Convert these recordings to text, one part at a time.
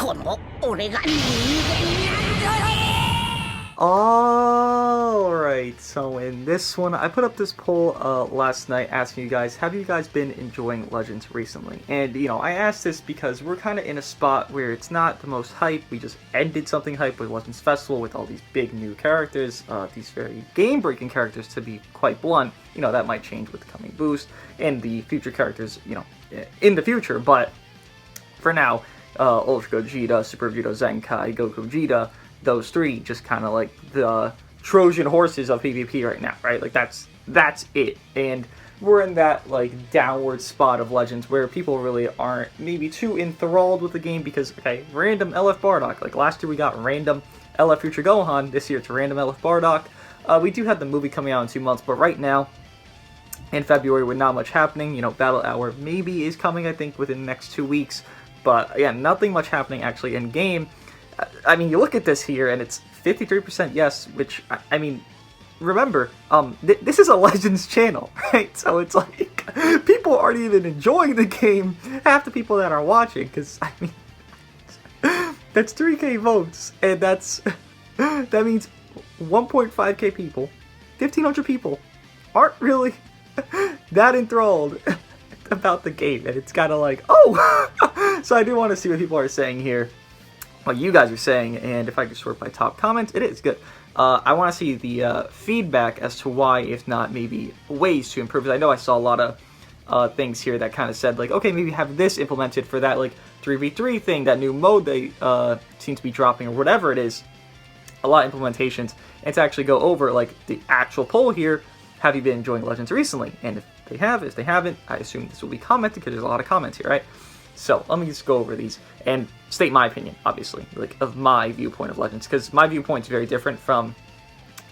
この俺が人間なんだ。 Alright, so in this one, I put up this poll last night asking you guys, have you guys been enjoying Legends recently? And, you know, I asked this because we're kind of in a spot where it's not the most hype. We just ended something hype with Legends Festival with all these big new characters, these very game-breaking characters, to be quite blunt. You know, that might change with the coming boost and the future characters, you know, in the future, but for now, Ultra Gogeta, Super Vegeta Zenkai, Goku Vegeta, those three just kind of like the Trojan horses of PvP right now, right? Like that's it. And we're in that like downward spot of Legends where people really aren't maybe too enthralled with the game because, okay, random LF Bardock. Like last year we got random LF Future Gohan. This year it's random LF Bardock. We do have the movie coming out in 2 months, but right now in February with not much happening, you know, Battle Hour maybe is coming, I think, within the next 2 weeks. But again, nothing much happening actually in game. I mean, you look at this here, and it's 53% yes, which, I mean, remember, this is a Legends channel, right? So it's like, people aren't even enjoying the game, half the people that are watching, because, I mean, that's 3K votes, and that means 1.5K people, 1,500 people, aren't really that enthralled about the game, and it's kind of like, oh! So I do want to see what people are saying here. What you guys are saying, and if I could sort by top comments, it is good. I want to see the feedback as to why, if not maybe ways to improve. I know I saw a lot of things here that kind of said like, okay, maybe have this implemented for that like 3v3 thing, that new mode they seem to be dropping or whatever it is. A lot of implementations, and to actually go over like the actual poll here. Have you been enjoying Legends recently? And if they have, if they haven't, I assume this will be commented because there's a lot of comments here, right? So let me just go over these and state my opinion, obviously, like of my viewpoint of Legends, because my viewpoint is very different from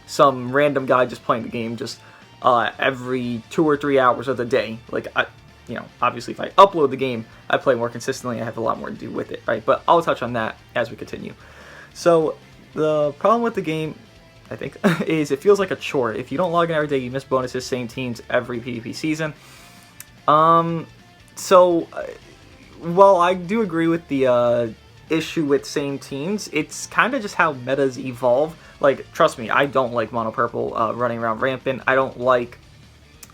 some random guy just playing the game just every 2 or 3 hours of the day. Like, you know, obviously if I upload the game, I play more consistently, I have a lot more to do with it, right? But I'll touch on that as we continue. So the problem with the game, I think, is it feels like a chore. If you don't log in every day, you miss bonuses, same teams every PvP season. Well, I do agree with the issue with same teams. It's kind of just how metas evolve. Like, trust me, I don't like Mono Purple running around rampant. I don't like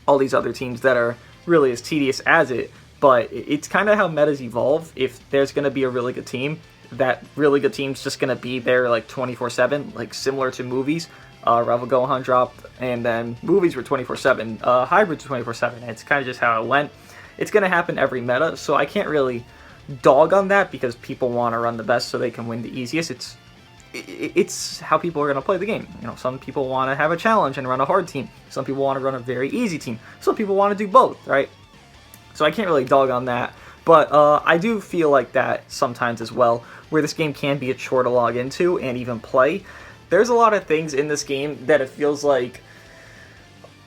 all these other teams that are really as tedious as it. But it's kind of how metas evolve. If there's going to be a really good team, that really good team's just going to be there like 24/7, like similar to movies. Rival Gohan dropped, and then movies were 24/7. Hybrids were 24/7. It's kind of just how it went. It's going to happen every meta, so I can't really dog on that because people want to run the best so they can win the easiest. It's how people are going to play the game. You know, some people want to have a challenge and run a hard team. Some people want to run a very easy team. Some people want to do both, right? So I can't really dog on that. But I do feel like that sometimes as well, where this game can be a chore to log into and even play. There's a lot of things in this game that it feels like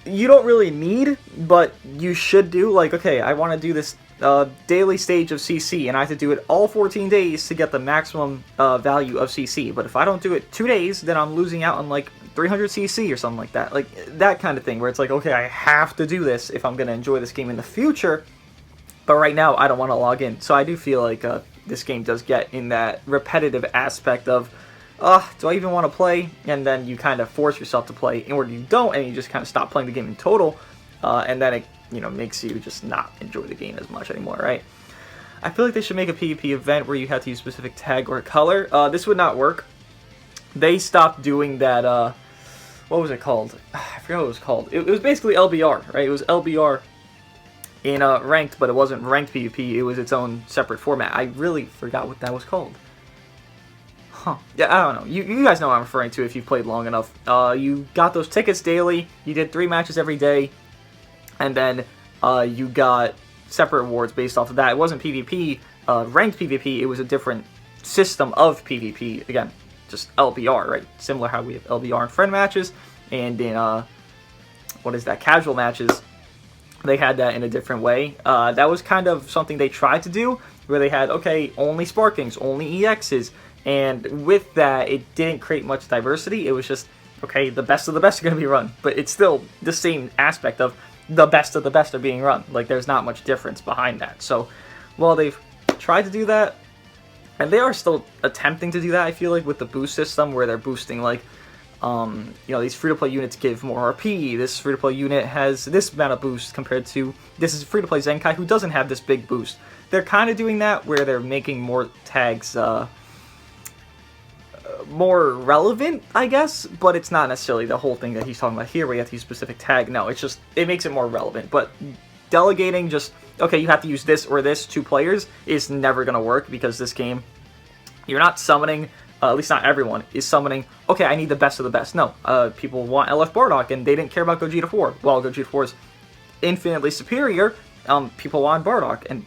you don't really need, but you should do. Like, okay, I want to do this daily stage of CC, and I have to do it all 14 days to get the maximum value of CC. But if I don't do it 2 days, then I'm losing out on like 300 CC or something like that. Like, that kind of thing, where it's like, okay, I have to do this if I'm going to enjoy this game in the future. But right now, I don't want to log in. So I do feel like this game does get in that repetitive aspect of, do I even want to play? And then you kind of force yourself to play, or you don't, and you just kind of stop playing the game in total, and then it, you know, makes you just not enjoy the game as much anymore, right? I feel like they should make a PvP event where you have to use a specific tag or color. This would not work. They stopped doing that, what was it called? I forgot what it was called. It was basically LBR, right? It was LBR in ranked, but it wasn't ranked PvP. It was its own separate format. I really forgot what that was called. Huh. Yeah, I don't know. You guys know what I'm referring to if you've played long enough. You got those tickets daily, you did 3 matches every day, and then you got separate awards based off of that. It wasn't PvP, ranked PvP, it was a different system of PvP. Again, just LBR, right? Similar how we have LBR in friend matches, and in, casual matches, they had that in a different way. That was kind of something they tried to do, where they had, okay, only Sparkings, only EXs, and with that, it didn't create much diversity. It was just, okay, the best of the best are going to be run, but it's still the same aspect of the best of the best are being run. Like, there's not much difference behind that. So, while they've tried to do that, And they are still attempting to do that, I feel like, with the boost system, where they're boosting, like, these free-to-play units give more RP, this free-to-play unit has this amount of boost compared to this is free-to-play Zenkai who doesn't have this big boost. They're kind of doing that, where they're making more tags, more relevant, I guess, but it's not necessarily the whole thing that he's talking about here, where you have to use specific tag. No, it's just, it makes it more relevant, but delegating just, okay, you have to use this or this to players is never going to work, because this game, you're not summoning, at least not everyone, is summoning, okay, I need the best of the best. No, people want LF Bardock, and they didn't care about Gogeta 4. Well, Gogeta 4 is infinitely superior, people want Bardock, and,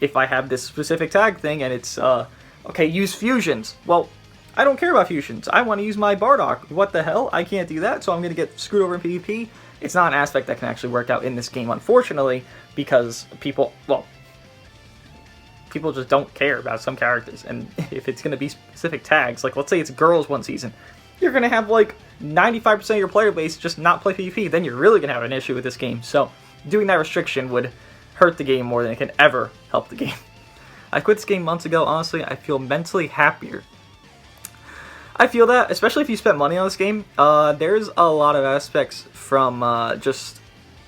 if I have this specific tag thing, and it's, okay, use fusions. Well, I don't care about fusions. I want to use my Bardock. What the hell? I can't do that, so I'm going to get screwed over in PvP. It's not an aspect that can actually work out in this game, unfortunately, because people just don't care about some characters. And if it's going to be specific tags, like let's say it's girls one season, you're going to have like 95% of your player base just not play PvP. Then you're really going to have an issue with this game. So doing that restriction would hurt the game more than it can ever help the game. I quit this game months ago. Honestly, I feel mentally happier. I feel that, especially if you spent money on this game. There's a lot of aspects from just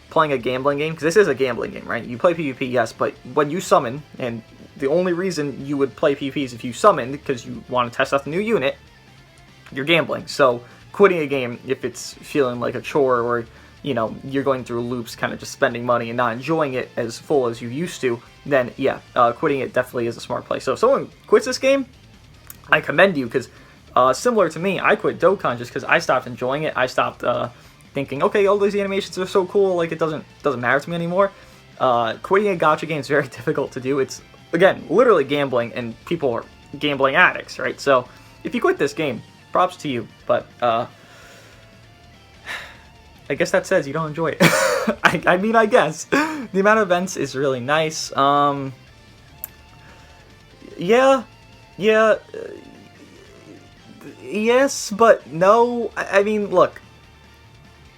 playing a gambling game, because this is a gambling game, right? You play PvP, yes, but when you summon, and the only reason you would play PvP is if you summoned, because you want to test out the new unit, you're gambling. So quitting a game, if it's feeling like a chore, or you're going through loops, kind of just spending money and not enjoying it as full as you used to, then yeah, quitting it definitely is a smart play. So if someone quits this game, I commend you, because similar to me, I quit Dokkan just because I stopped enjoying it. I stopped thinking, okay, all these animations are so cool, like it doesn't matter to me anymore. Quitting a gacha game is very difficult to do. It's, again, literally gambling, and people are gambling addicts, right? So if you quit this game, props to you, but I guess that says you don't enjoy it. I mean, I guess. The amount of events is really nice. Yes, but no. I mean, look.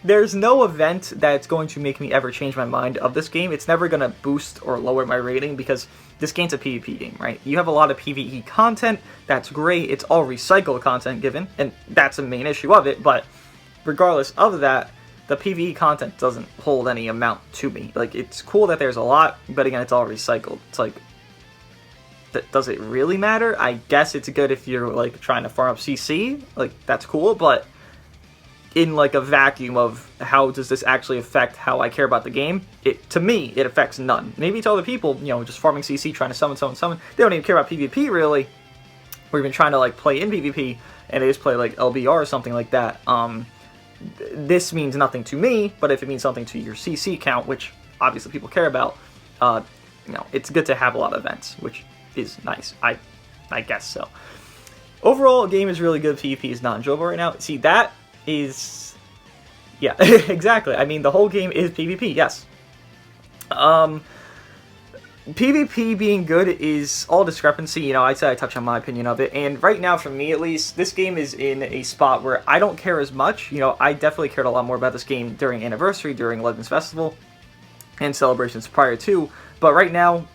There's no event that's going to make me ever change my mind of this game. It's never going to boost or lower my rating, because this game's a PvP game, right? You have a lot of PvE content. That's great. It's all recycled content given, and that's the main issue of it. But regardless of that, the PvE content doesn't hold any amount to me. Like, it's cool that there's a lot, but again, it's all recycled. It's like, does it really matter? I guess it's good if you're like trying to farm up CC, like that's cool, but in like a vacuum of how does this actually affect how I care about the game, to me it affects none. Maybe to other people, just farming CC, trying to summon, they don't even care about PvP really, or even trying to like play in PvP, and they just play like LBR or something like that. This means nothing to me, but if it means something to your CC count, which obviously people care about, it's good to have a lot of events, which is nice. I guess so. Overall, the game is really good. PvP is not enjoyable right now. See, that is... Yeah, exactly. I mean, the whole game is PvP, yes. PvP being good is all discrepancy. I'd say I touch on my opinion of it. And right now, for me at least, this game is in a spot where I don't care as much. I definitely cared a lot more about this game during Anniversary, during Legends Festival, and celebrations prior to. But right now,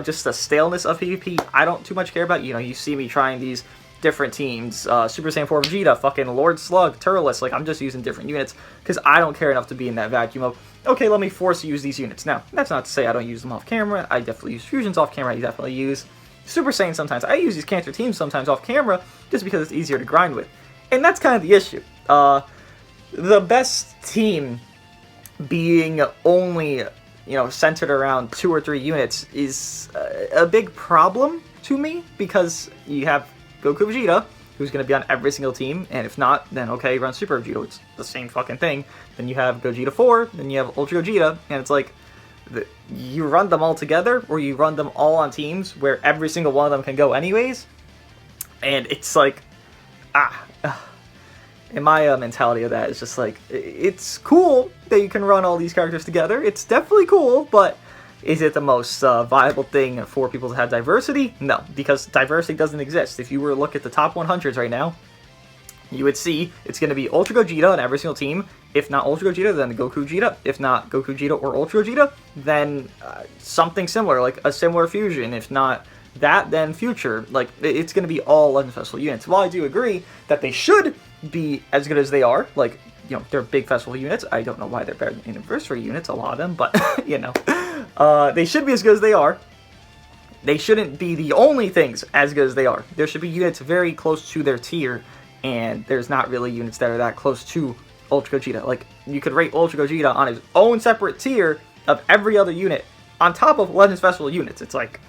just the staleness of PvP, I don't too much care about. You see me trying these different teams, Super Saiyan 4 Vegeta, fucking Lord Slug, Turles, like I'm just using different units, because I don't care enough to be in that vacuum of, okay, let me force use these units. Now, that's not to say I don't use them off camera. I definitely use fusions off camera. I definitely use Super Saiyan sometimes. I use these cancer teams sometimes off camera, just because it's easier to grind with. And that's kind of the issue. The best team being only... centered around 2 or 3 units is a big problem to me, because you have Goku Vegeta, who's going to be on every single team, and if not, then okay, run Super Vegeta, it's the same fucking thing. Then you have Gogeta 4, then you have Ultra Gogeta, and it's like, you run them all together, or you run them all on teams where every single one of them can go anyways, and it's like, and my mentality of that is just like, it's cool that you can run all these characters together. It's definitely cool, but is it the most viable thing for people to have diversity? No, because diversity doesn't exist. If you were to look at the top 100s right now, you would see it's going to be Ultra Gogeta on every single team. If not Ultra Gogeta, then Goku Gogeta. If not Goku Gogeta or Ultra Gogeta, then something similar, like a similar fusion. If not that, then future, like, it's going to be all Legends Festival units. While I do agree that they should be as good as they are, like, you know, they're big festival units. I don't know why they're better than anniversary units, a lot of them, but, you know, they should be as good as they are. They shouldn't be the only things as good as they are. There should be units very close to their tier, and there's not really units that are that close to Ultra Gogeta. Like, you could rate Ultra Gogeta on his own separate tier of every other unit on top of Legends Festival units. It's like,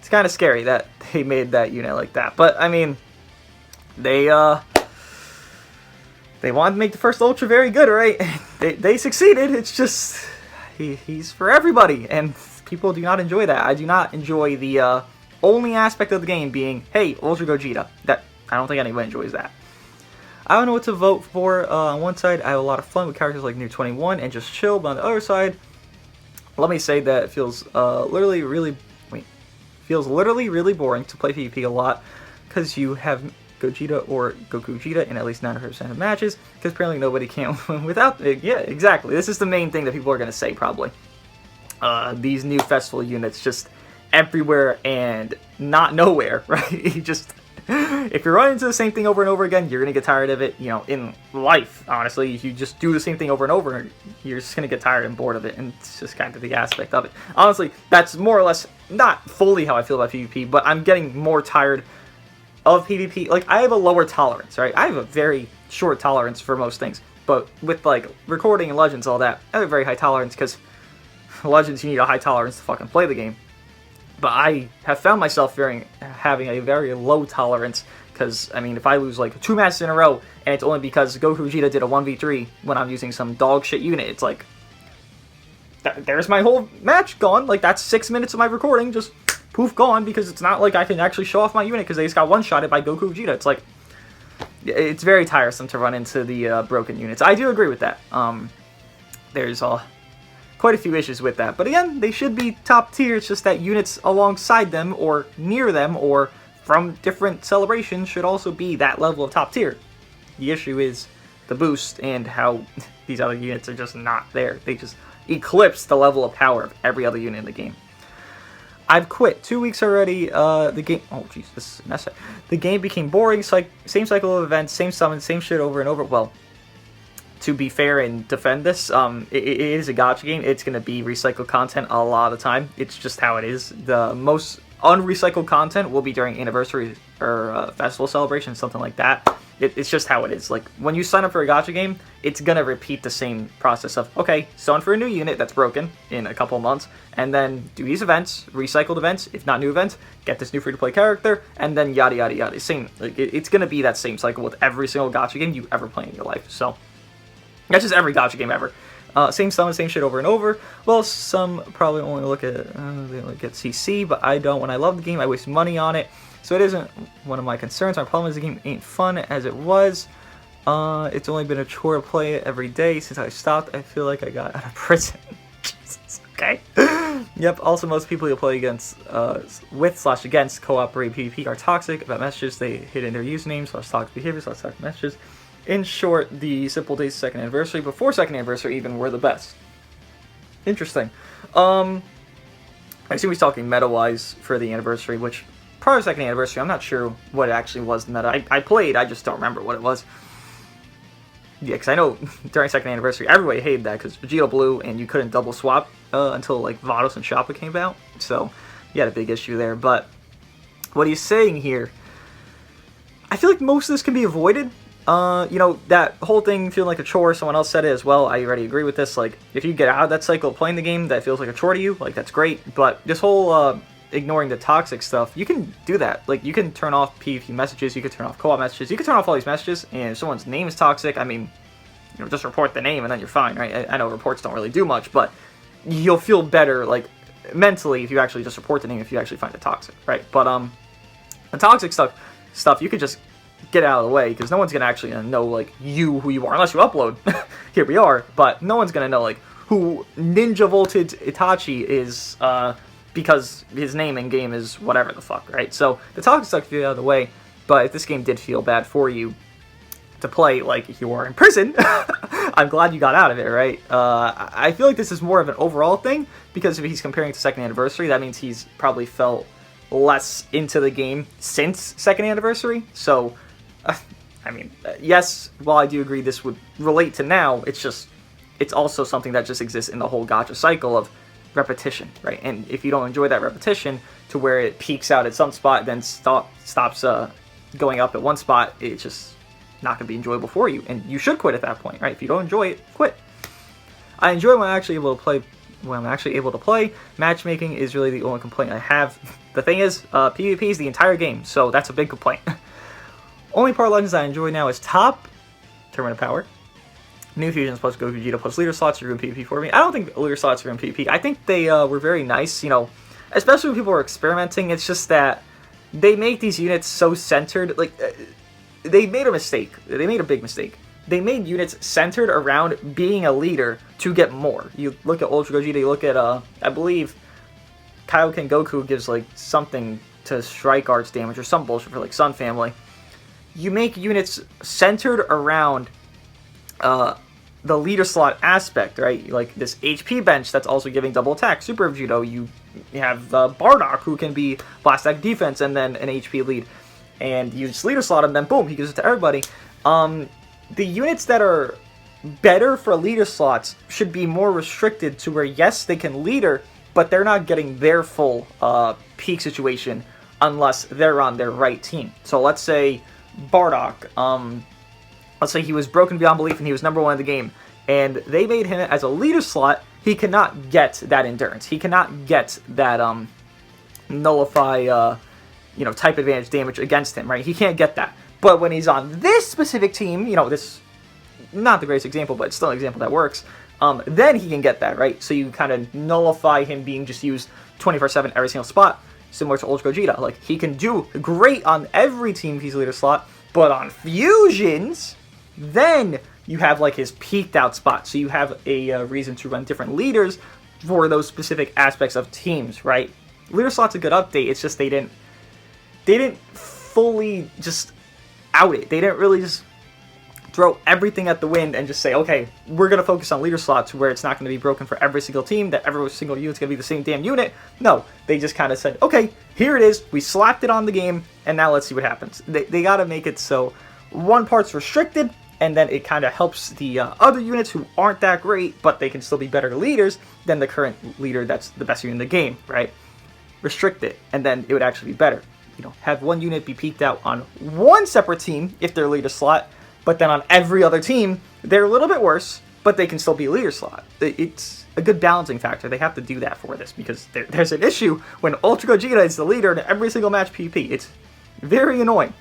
it's kind of scary that they made that unit like that. But, I mean, they wanted to make the first Ultra very good, right? They succeeded. It's just, he's for everybody, and people do not enjoy that. I do not enjoy the only aspect of the game being, hey, Ultra Gogeta. That, I don't think anyone enjoys that. I don't know what to vote for. On one side, I have a lot of fun with characters like New 21 and just chill, but on the other side, let me say that it feels literally really boring to play PvP a lot, because you have Gogeta or Goku Vegeta in at least 90% of matches, because apparently nobody can win without it. Yeah, exactly. This is the main thing that people are going to say, probably. These new festival units just everywhere and not nowhere, right? You just, if you're running into the same thing over and over again, you're going to get tired of it. You know, in life, honestly, if you just do the same thing over and over, you're just going to get tired and bored of it, and it's just kind of the aspect of it. Honestly, that's more or less not fully how I feel about PvP, but I'm getting more tired of PvP. Like, I have a lower tolerance, right? I have a very short tolerance for most things, but with, like, recording and Legends, all that, I have a very high tolerance, because Legends, you need a high tolerance to fucking play the game. But I have found myself having a very low tolerance, because, I mean, if I lose, like, 2 matches in a row, and it's only because Goku Vegeta did a 1v3 when I'm using some dog shit unit, it's like, there's my whole match gone. Like, that's 6 minutes of my recording, just poof, gone, because it's not like I can actually show off my unit, because they just got one-shotted by Goku Vegeta. It's like, it's very tiresome to run into the broken units. I do agree with that. There's quite a few issues with that. But again, they should be top tier. It's just that units alongside them, or near them, or from different celebrations should also be that level of top tier. The issue is the boost and how these other units are just not there. They just eclipse the level of power of every other unit in the game. I've quit. 2 weeks already. The game. Oh, jeez, this is a mess. The game became boring. Same cycle of events, same summon, same shit over and over. Well, to be fair and defend this, it is a gacha game. It's going to be recycled content a lot of the time. It's just how it is. The most unrecycled content will be during anniversary or festival celebrations, something like that. It's just how it is. Like, when you sign up for a gacha game, it's going to repeat the same process of, okay, sign for a new unit that's broken in a couple months, and then do these events, recycled events, if not new events, get this new free-to-play character, and then yada yada yada. Same, like, it's going to be that same cycle with every single gacha game you ever play in your life. So, that's just every gacha game ever. Same summon, same shit over and over. Well, some probably only look at they look at CC, but I don't. When I love the game, I waste money on it. So it isn't one of my concerns. My problem is the game ain't fun as it was. It's only been a chore to play it every day since I stopped. I feel like I got out of prison. Jesus, okay. Yep. Also, most people you play against, with/against cooperate PvP are toxic about messages they hid in their usernames /toxic behavior /toxic messages. In short, the simple days of second anniversary before second anniversary even were the best. Interesting. I assume he's talking meta-wise for the anniversary, which prior to second anniversary, I'm not sure what actually was the meta. I played, I just don't remember what it was. Yeah, because I know during second anniversary, everybody hated that because Vegeta Blue and you couldn't double swap until like Vados and Shoppa came out. So you had a big issue there. But what he's saying here, I feel like most of this can be avoided. You know, that whole thing feeling like a chore, someone else said it as well, I already agree with this, like, if you get out of that cycle of playing the game that feels like a chore to you, like, that's great, but this whole, ignoring the toxic stuff, you can do that, like, you can turn off PvP messages, you can turn off co-op messages, you can turn off all these messages, and if someone's name is toxic, I mean, you know, just report the name and then you're fine, right? I know reports don't really do much, but you'll feel better, like, mentally if you actually just report the name if you actually find it toxic, right? But, the toxic stuff, you could just get out of the way, because no one's gonna actually know, like, who you are, unless you upload. Here we are, but no one's gonna know, like, who Ninja Voltage Itachi is, because his name in game is whatever the fuck, right? So the toxic stuff get out of the way, but if this game did feel bad for you to play like you were in prison, I'm glad you got out of it, right? I feel like this is more of an overall thing, because if he's comparing to second anniversary, that means he's probably felt less into the game since second anniversary. So, I mean, yes, while I do agree this would relate to now, it's also something that just exists in the whole gacha cycle of repetition, right? And if you don't enjoy that repetition to where it peaks out at some spot, then stops going up at one spot, it's just not going to be enjoyable for you, and you should quit at that point, right? If you don't enjoy it, quit. I enjoy when I'm actually able to play. When I'm actually able to play, matchmaking is really the only complaint I have. The thing is, PvP is the entire game, so that's a big complaint. Only part of Legends I enjoy now is top, Tournament of Power, New Fusions plus Dooogote plus leader slots are in PvP for me. I don't think leader slots are in PvP. I think they were very nice, you know, especially when people were experimenting. It's just that they make these units so centered, like, they made a mistake. They made a big mistake. They made units centered around being a leader to get more. You look at Ultra Gogeta, you look at, I believe, Kaioken Goku gives, like, something to Strike Arts damage or some bullshit for, like, Sun Family. You make units centered around the leader slot aspect, right? Like this HP bench that's also giving double attack, Super Judo. You have Bardock, who can be blast attack defense and then an HP lead. And you just leader slot him, then boom, he gives it to everybody. The units that are better for leader slots should be more restricted to where, yes, they can leader, but they're not getting their full peak situation unless they're on their right team. So let's say Bardock, let's say he was broken beyond belief and he was number 1 in the game, and they made him as a leader slot. He cannot get that endurance. He cannot get that nullify, type advantage damage against him, right? He can't get that. But when he's on this specific team, this, not the greatest example, but it's still an example that works, then he can get that, right? So you kind of nullify him being just used 24/7 every single spot, similar to Ultra Gogeta. Like, he can do great on every team if he's a leader slot, but on fusions, then you have, like, his peaked out spot. So you have a reason to run different leaders for those specific aspects of teams, right? Leader slot's a good update. It's just they didn't fully just out it. They didn't really just throw everything at the wind and just say, okay, we're going to focus on leader slots where it's not going to be broken for every single team, that every single unit's going to be the same damn unit. No, they just kind of said, okay, here it is. We slapped it on the game, and now let's see what happens. They got to make it so one part's restricted, and then it kind of helps the other units who aren't that great, but they can still be better leaders than the current leader that's the best unit in the game, right? Restrict it, and then it would actually be better. Have one unit be peaked out on one separate team if they're leader slot, but then on every other team, they're a little bit worse, but they can still be leader slot. It's a good balancing factor. They have to do that for this, because there's an issue when Ultra Gogeta is the leader in every single match PvP. It's very annoying.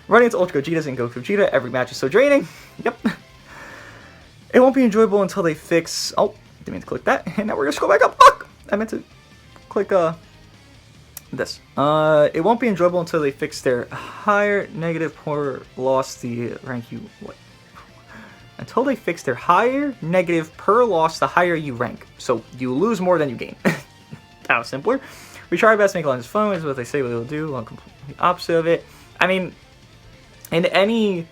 Running into Ultra Gogetas and Goku Vegeta every match is so draining. Yep. It won't be enjoyable until they fix... Oh, didn't mean to click that. And now we're going to scroll back up. Fuck! I meant to click this. It won't be enjoyable until they fix their higher negative per loss the rank you... What? Until they fix their higher negative per loss the higher you rank. So you lose more than you gain. That was simpler. We try our best to make Legends fun, is what they say what they'll do. I'm completely opposite of it. I mean, in any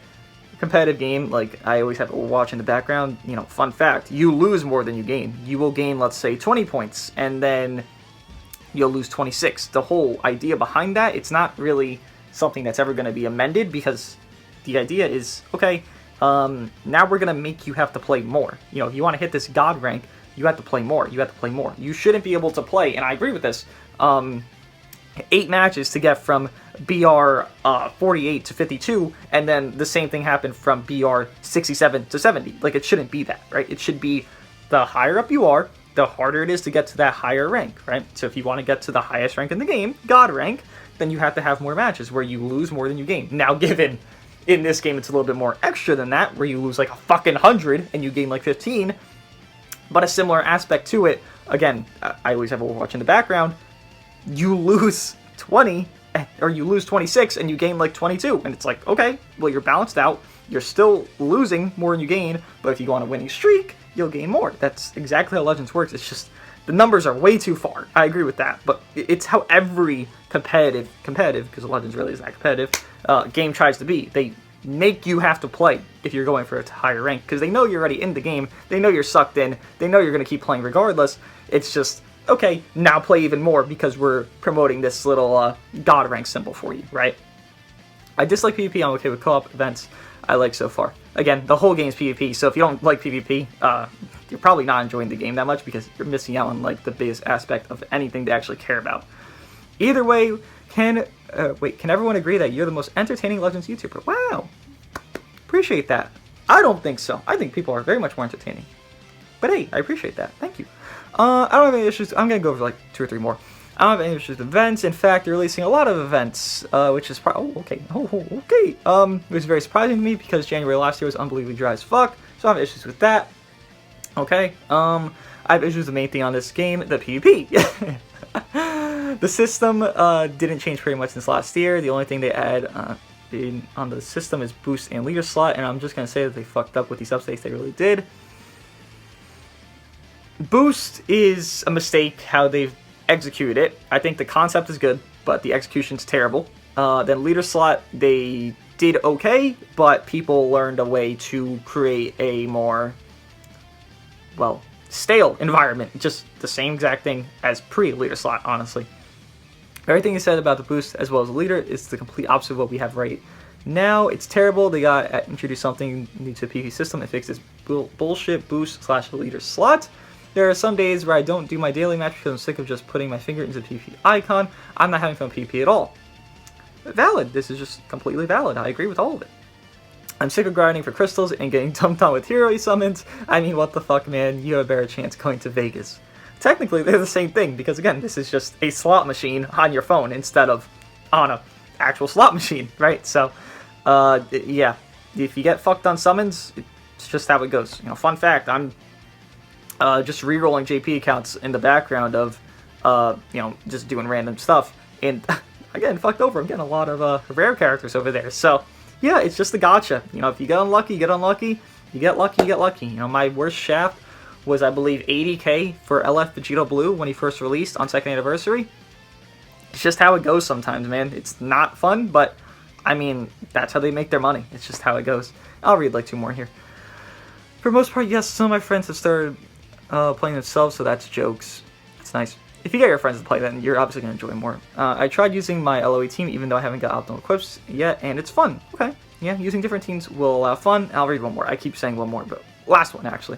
competitive game, like, I always have to watch in the background, fun fact, you lose more than you gain. You will gain, let's say, 20 points, and then you'll lose 26. The whole idea behind that, it's not really something that's ever going to be amended, because the idea is, okay, now we're going to make you have to play more. If you want to hit this God rank, you have to play more. You have to play more. You shouldn't be able to play, and I agree with this, 8 matches to get from BR 48 to 52, and then the same thing happened from BR 67 to 70. Like, it shouldn't be that, right? It should be the higher up you are, the harder it is to get to that higher rank, right? So if you want to get to the highest rank in the game, God rank, then you have to have more matches where you lose more than you gain. Now, given in this game it's a little bit more extra than that, where you lose like a fucking 100 and you gain like 15, but a similar aspect to it, again, I always have Overwatch in the background, you lose 20, or you lose 26 and you gain like 22, and it's like, okay, well, you're balanced out, you're still losing more than you gain, but if you go on a winning streak, you'll gain more. That's exactly how Legends works. It's just, the numbers are way too far. I agree with that, but it's how every competitive, because Legends really isn't that competitive, game tries to be. They make you have to play if you're going for a higher rank, because they know you're already in the game, they know you're sucked in, they know you're going to keep playing regardless. It's just, okay, now play even more because we're promoting this little god rank symbol for you, right? I dislike PvP, I'm okay with co-op events. I like so far. Again, the whole game's PvP, so if you don't like PvP, you're probably not enjoying the game that much because you're missing out on like the biggest aspect of anything to actually care about. Either way, can everyone agree that you're the most entertaining Legends YouTuber? Wow, appreciate that. I don't think so. I think people are very much more entertaining. But hey, I appreciate that. Thank you. I don't have any issues. I'm gonna go over like 2 or 3 more. I don't have any issues with events. In fact, they're releasing a lot of events, which is okay. It was very surprising to me because January last year was unbelievably dry as fuck. So I have issues with that. Okay. I have issues with the main thing on this game, the PvP. The system didn't change pretty much since last year. The only thing they add on the system is boost and leader slot, and I'm just gonna say that they fucked up with these updates. They really did. Boost is a mistake how they've executed it. I think the concept is good, but the execution's terrible. Then leader slot, they did okay, but people learned a way to create a more, well, stale environment. Just the same exact thing as pre-leader slot, honestly. Everything you said about the boost as well as the leader is the complete opposite of what we have right now. It's terrible. They got to introduce something new to the PvP system that fixes bullshit boost / leader slot. There are some days where I don't do my daily match because I'm sick of just putting my finger into the PvP icon. I'm not having fun with PvP at all. Valid. This is just completely valid. I agree with all of it. I'm sick of grinding for crystals and getting dumped on with hero summons. I mean, what the fuck, man? You have a better chance going to Vegas. Technically, they're the same thing because, again, this is just a slot machine on your phone instead of on a actual slot machine, right? So, yeah. If you get fucked on summons, it's just how it goes. You know, fun fact, I'm just re-rolling JP accounts in the background of, you know, just doing random stuff. And I'm getting fucked over. I'm getting a lot of rare characters over there. So, yeah, it's just a gotcha. You know, if you get unlucky, you get unlucky. You get lucky, you get lucky. You know, my worst shaft was, I believe, 80k for LF Vegito Blue when he first released on 2nd anniversary. It's just how it goes sometimes, man. It's not fun, but, I mean, that's how they make their money. It's just how it goes. I'll read like 2 more here. For the most part, yes, some of my friends have started playing themselves, so that's jokes. It's nice. If you get your friends to play, then you're obviously going to enjoy more. I tried using my LOE team, even though I haven't got optimal equips yet, and it's fun. Okay, yeah, using different teams will allow fun. I'll read 1 more. I keep saying 1 more, but last one, actually.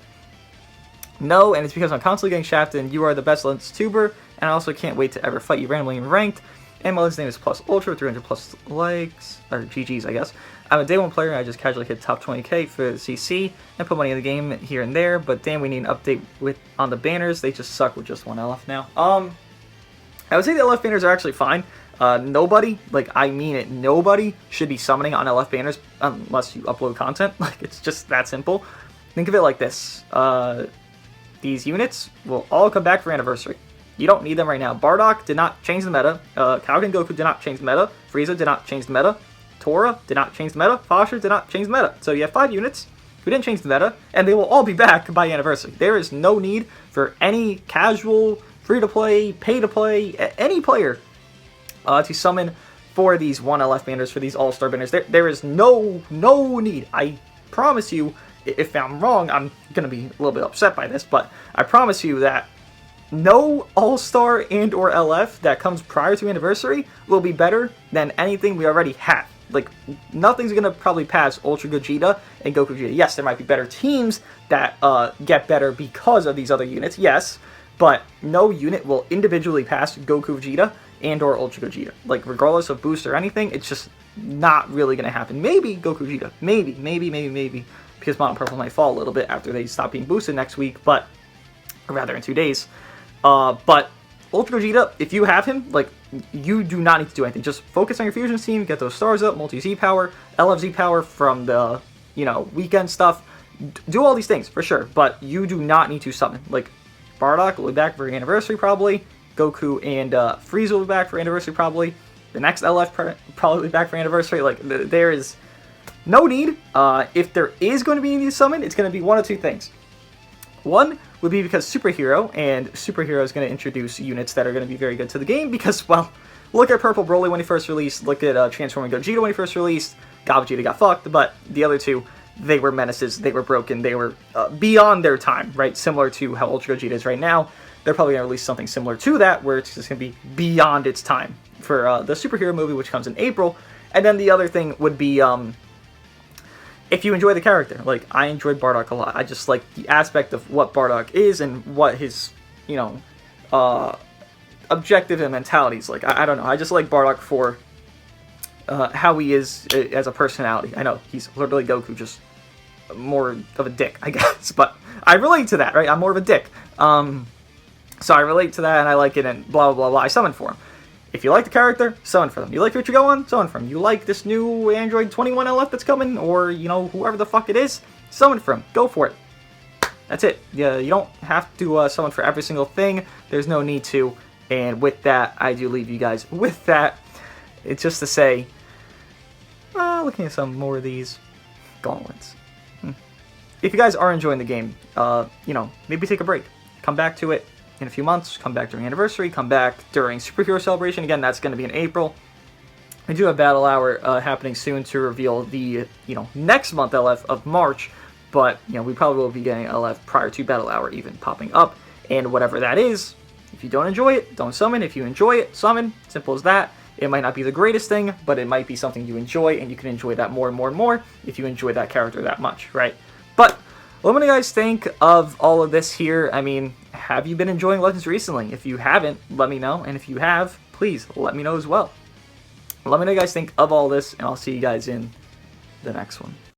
No, and it's because I'm constantly getting shafted, and you are the best Legends tuber, and I also can't wait to ever fight you randomly in ranked. And my Legends name is Plus Ultra, 300 plus likes, or GGs, I guess. I'm a day 1 player, and I just casually hit top 20k for CC, and put money in the game here and there, but damn, we need an update on the banners. They just suck with just 1 LF now. I would say the LF banners are actually fine. Nobody, like, I mean it, nobody should be summoning on LF banners unless you upload content. Like, it's just that simple. Think of it like this. These units will all come back for Anniversary. You don't need them right now. Bardock did not change the meta. Kaogen Goku did not change the meta. Frieza did not change the meta. Tora did not change the meta. Fasher did not change the meta. So you have 5 units who didn't change the meta, and they will all be back by Anniversary. There is no need for any casual, free-to-play, pay-to-play, any player to summon for these 1 LF banners, for these All-Star banners. There is no need. I promise you, if I'm wrong, I'm going to be a little bit upset by this, but I promise you that no All-Star and or LF that comes prior to Anniversary will be better than anything we already have. Like, nothing's going to probably pass Ultra Gogeta and Goku Vegeta. Yes, there might be better teams that get better because of these other units, yes, but no unit will individually pass Goku Vegeta and or Ultra Gogeta. Like, regardless of boost or anything, it's just not really going to happen. Maybe Goku Vegeta. Maybe. Because Mono Purple might fall a little bit after they stop being boosted next week, but, or rather in 2 days. But Ultra Gogeta, if you have him, like, you do not need to do anything. Just focus on your fusions team, get those stars up, multi-Z power, LFZ power from the, you know, weekend stuff. Do all these things, for sure, but you do not need to summon. Like, Bardock will be back for Anniversary, probably. Goku and Frieza will be back for Anniversary, probably. The next LF probably be back for Anniversary. Like, there is no need. If there is going to be a new summon, it's going to be 1 of 2 things. 1 would be because Superhero, and Superhero is going to introduce units that are going to be very good to the game because, well, look at Purple Broly when he first released, look at Transforming Gogeta when he first released, God Vegeta got fucked, but the other 2, they were menaces, they were broken, they were beyond their time, right? Similar to how Ultra Gogeta is right now. they're probably going to release something similar to that, where it's just going to be beyond its time for the superhero movie, which comes in April. And then the other thing would be, if you enjoy the character. Like, I enjoyed Bardock a lot. I just like the aspect of what Bardock is and what his, you know, objective and mentality is like. I don't know. I just like Bardock for how he is as a personality. I know he's literally Goku, just more of a dick, I guess. But I relate to that, right? I'm more of a dick. So I relate to that, and I like it, and blah, blah, blah, blah. I summon for him. If you like the character, summon for them. You like Future Gohan? Summon for him. You like this new Android 21 LF that's coming, or, you know, whoever the fuck it is, summon for him. Go for it. That's it. Yeah, you don't have to summon for every single thing. There's no need to. And with that, I do leave you guys with that. It's just to say, looking at some more of these gauntlets. If you guys are enjoying the game, you know, maybe take a break. Come back to it in a few months. Come back during anniversary. Come back during Superhero Celebration. Again, that's going to be in April. I do have Battle Hour happening soon to reveal the, you know, next month LF of March. But, you know, we probably will be getting LF prior to Battle Hour even popping up. And whatever that is, if you don't enjoy it, don't summon. If you enjoy it, summon. Simple as that. It might not be the greatest thing, but it might be something you enjoy, and you can enjoy that more and more and more if you enjoy that character that much, right? But what do you guys think of all of this here? I mean, have you been enjoying Legends recently? If you haven't, let me know. And if you have, please let me know as well. Let me know what you guys think of all this, and I'll see you guys in the next one.